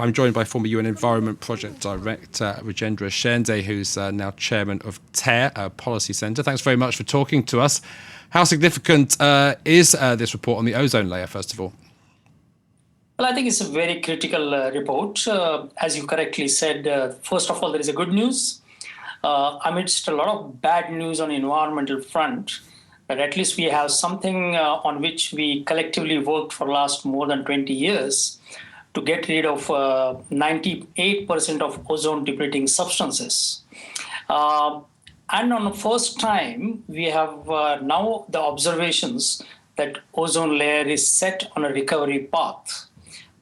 I'm joined by former UN Environment Project Director Rajendra Shende, who's now chairman of TERRE, Policy Centre. Thanks very much for talking to us. How significant is this report on the ozone layer, first of all? Well, I think it's a very critical report. As you correctly said, first of all, there is a good news. Amidst a lot of bad news on the environmental front, that at least we have something on which we collectively worked for the last more than 20 years to get rid of 98% of ozone-depleting substances. And on the first time, we have now the observations that ozone layer is set on a recovery path.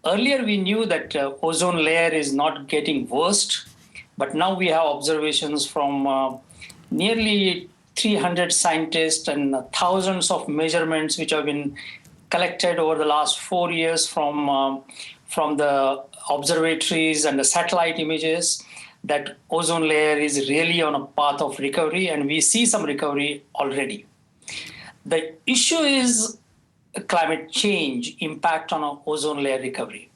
Earlier, we knew that ozone layer is not getting worse, but now we have observations from nearly 300 scientists and thousands of measurements which have been collected over the last 4 years from the observatories and the satellite images that ozone layer is really on a path of recovery, and we see some recovery already. The issue is climate change impact on our ozone layer recovery.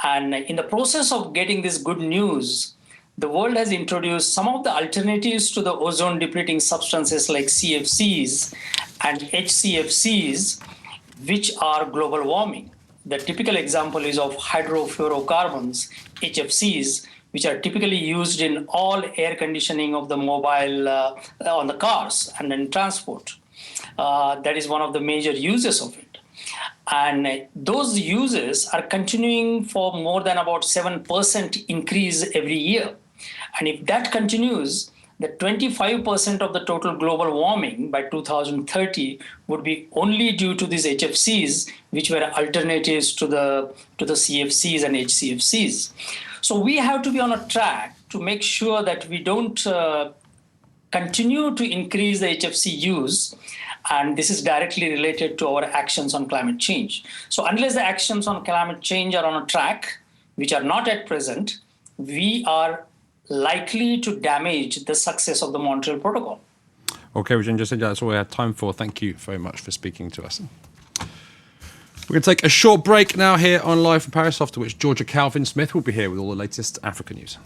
And in the process of getting this good news, the world has introduced some of the alternatives to the ozone-depleting substances like CFCs and HCFCs, which are global warming. The typical example is of hydrofluorocarbons, HFCs, which are typically used in all air conditioning of the mobile, on the cars and in transport. That is one of the major uses of it. And those uses are continuing for more than about 7% increase every year. And if that continues, the 25% of the total global warming by 2030 would be only due to these HFCs, which were alternatives to the CFCs and HCFCs. So we have to be on a track to make sure that we don't continue to increase the HFC use. And this is directly related to our actions on climate change. So unless the actions on climate change are on a track, which are not at present, we are likely to damage the success of the Montreal Protocol. Okay, Rajendra, that's all we have time for. Thank you very much for speaking to us. We're going to take a short break now here on Live from Paris, after which Georgia Calvin-Smith will be here with all the latest Africa news.